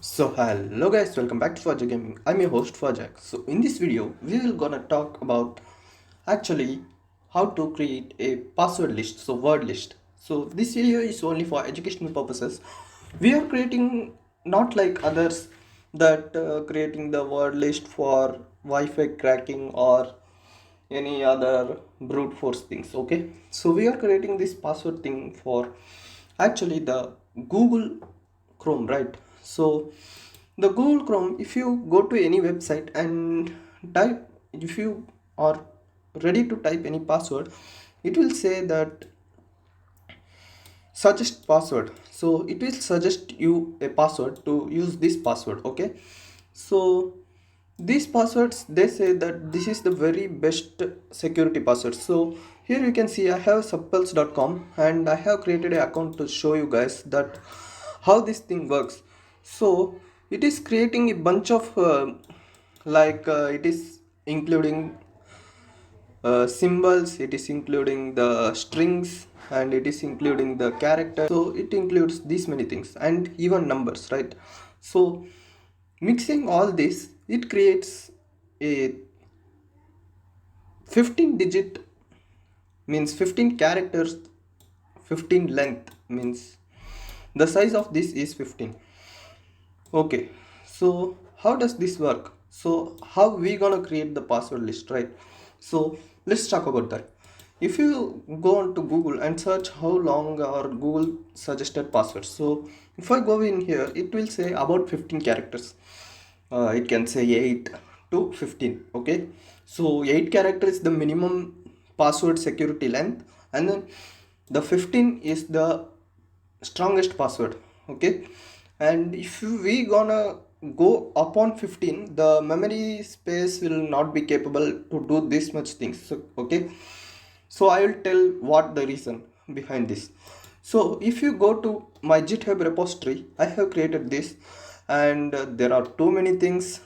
So hello guys, welcome back to Fajr Gaming. I'm your host Fajak. So in this video, we will gonna talk about actually how to create a password list, so word list. So this video is only for educational purposes. We are creating not like others that creating the word list for Wi-Fi cracking or any other brute force things. Okay, so we are creating this password thing for actually the Google Chrome, right? So the Google Chrome, if you go to any website and type, if you are ready to type any password, it will say that suggest password. So it will suggest you a password to use this password. Okay, so these passwords, they say that this is the very best security password. So here you can see I have subpulse.com and I have created an account to show you guys that how this thing works. So it is creating a bunch of it is including symbols, it is including the strings, and it is including the character. So it includes these many things and even numbers, right? So mixing all this, it creates a 15 digit, means 15 characters, 15 length, means the size of this is 15. Okay, so how does this work? So how we gonna create the password list, right? So let's talk about that. If you go on to Google and search how long or Google suggested passwords, so if I go in here, it will say about 15 characters. It can say 8 to 15. Okay, so 8 characters is the minimum password security length, and then the 15 is the strongest password. Okay, and if we gonna go upon 15, the memory space will not be capable to do this much things. So, okay, so I will tell what the reason behind this. So if you go to my GitHub repository, I have created this, and there are too many things.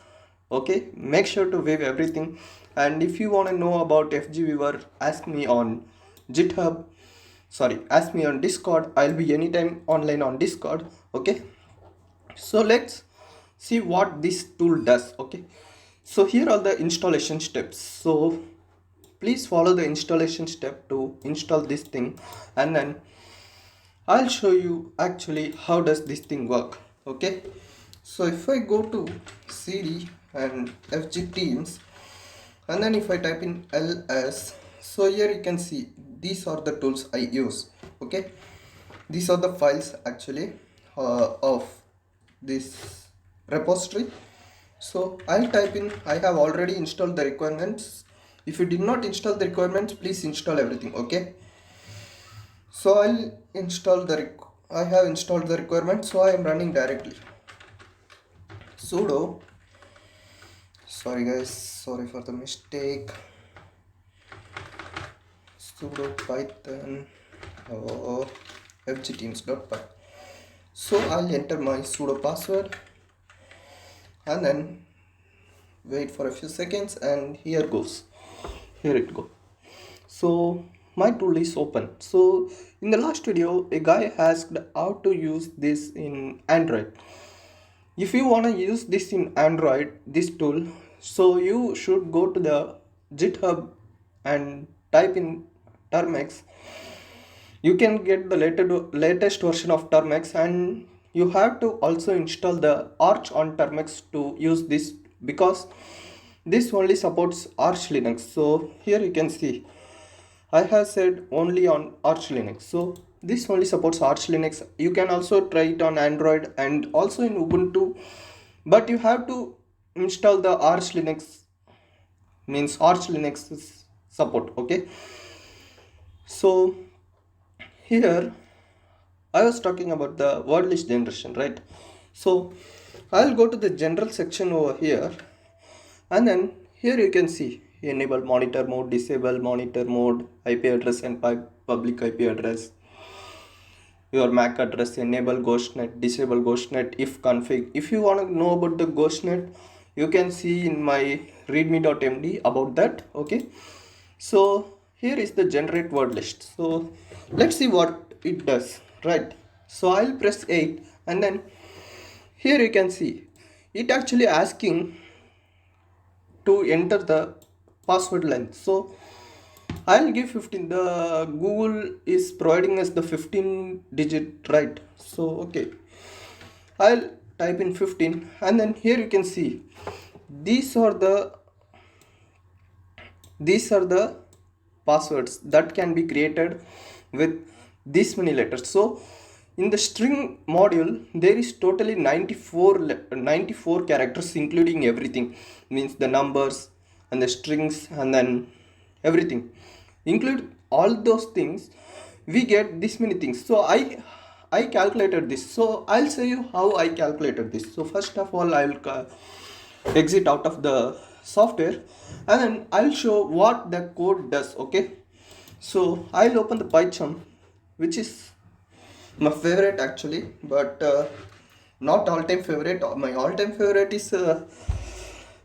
Okay, make sure to view everything, and if you want to know about FG Viewer, ask me on GitHub, sorry, ask me on Discord. I'll be anytime online on Discord. Okay, so let's see what this tool does. Okay, so here are the installation steps. So please follow the installation step to install this thing, and then I'll show you actually how does this thing work. Okay, so if I go to cd and fg teams, and then if I type in ls, so here you can see these are the tools I use. Okay, these are the files actually of this repository. So I'll type in, I have already installed the requirements. If you did not install the requirements, please install everything. Okay, so I'll install the I have installed the requirements, so I am running directly sudo, sorry guys, sorry for the mistake, sudo python fgteams.py. So I'll enter my sudo password and then wait for a few seconds, and here goes, here it go. So my tool is open. So in the last video, a guy asked how to use this in Android. If you want to use this in Android, this tool, so you should go to the GitHub and type in termex. You can get the latest version of termex, and you have to also install the arch on termex to use this, because this only supports arch linux. So here you can see I have said only on Arch Linux. So this only supports Arch Linux. You can also try it on Android and also in Ubuntu, but you have to install the Arch Linux, means Arch Linux support. Okay. So here I was talking about the word list generation, right? So I'll go to the general section over here, and then here you can see enable monitor mode, disable monitor mode, IP address and public IP address, your MAC address, enable ghostnet, disable ghostnet if config. If you want to know about the ghostnet, you can see in my readme.md about that. Okay, so here is the generate word list. So let's see what it does, right? So I'll press 8, and then here you can see it actually asking to enter the password length. So I'll give 15. The Google is providing us the 15 digit, right? So okay, I'll type in 15, and then here you can see these are the these are the passwords that can be created with this many letters. So in the string module there is totally 94 characters including everything, means the numbers and the strings and then everything include all those things, we get this many things. So I calculated this, so I'll show you how I calculated this. So first of all I will exit out of the software, and then I'll show what the code does. Okay, so I'll open the PyCharm, which is my favorite actually, but not all-time favorite. My all-time favorite is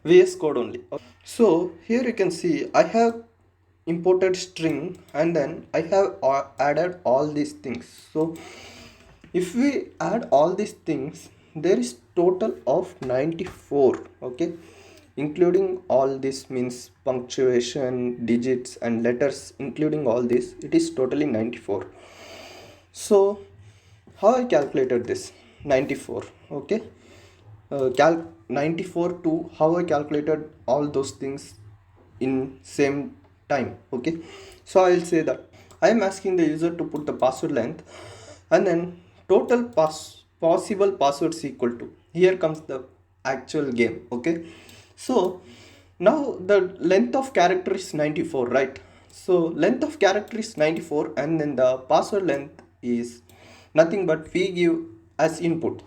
VS Code only. So here you can see I have imported string, and then I have added all these things. So if we add all these things, there is total of 94. Okay, including all this, means punctuation, digits and letters, including all this, it is totally 94. So how I calculated this 94? Okay, cal 94 to how I calculated all those things in same time. Okay, so I'll say that I am asking the user to put the password length, and then total possible passwords equal to, here comes the actual game. Okay, so now the length of character is 94, right? So length of character is 94, and then the password length is nothing but we give as input.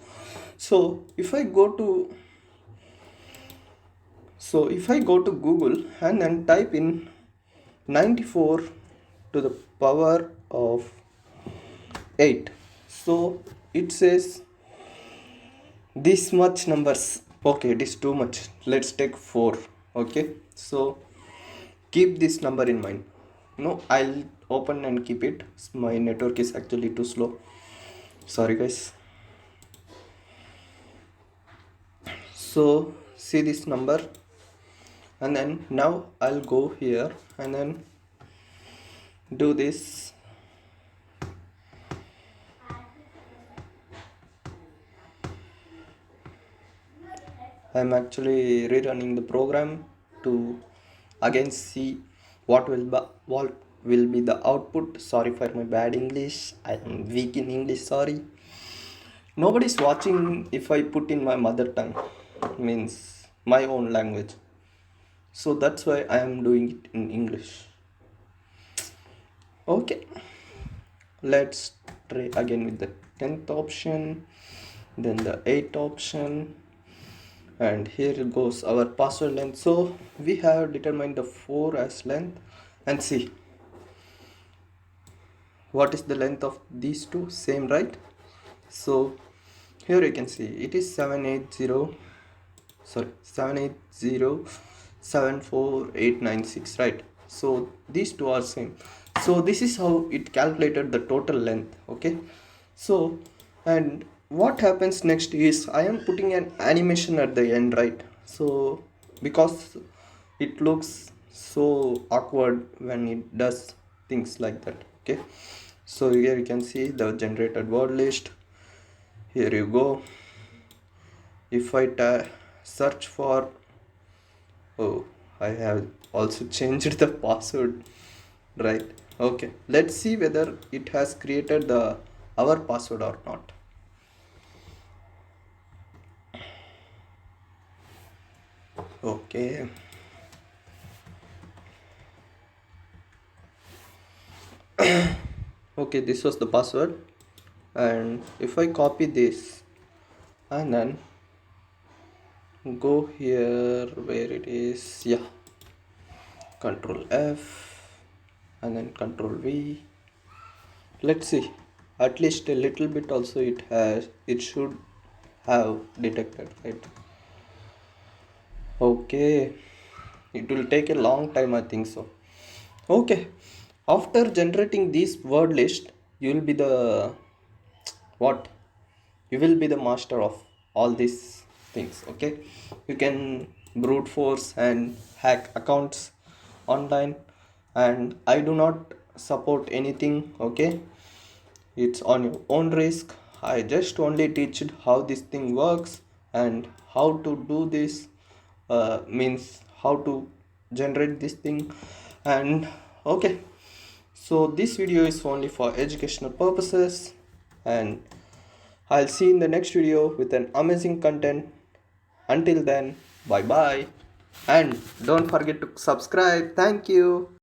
So if I go to Google and then type in 94 to the power of 8, so it says this much numbers. Okay, it is too much, let's take 4. Okay, so keep this number in mind. No, I'll open and keep it. My network is actually too slow, sorry guys. So see this number, and then now I'll go here and then do this. I'm actually rerunning the program to again see what will be the output. Sorry for my bad English, I am weak in English, sorry. Nobody's watching if I put in my mother tongue, means my own language, so that's why I am doing it in English. Okay, let's try again with the 10th option, then the 8th option, and here goes our password length. So we have determined the 4 as length, and see what is the length of these two, same, right? So here you can see it is 780 right? So these two are same. So this is how it calculated the total length. Okay, so and what happens next is I am putting an animation at the end, right? So because it looks so awkward when it does things like that. Okay, so here you can see the generated word list. Here you go. If I search for, oh, I have also changed the password, right? Okay, let's see whether it has created the our password or not. Okay, okay, this was the password, and if I copy this and then go here where it is, yeah, Control F and then Control V. Let's see, at least a little bit also it should have detected, right? Okay, it will take a long time, I think so. Okay, after generating this word list, you will be the what? You will be the master of all these things. Okay, you can brute force and hack accounts online, and I do not support anything. Okay, it's on your own risk. I just only teach it how this thing works and how to do this, means how to generate this thing. And okay, so this video is only for educational purposes, and I'll see you in the next video with an amazing content. Until then, bye bye, and don't forget to subscribe. Thank you.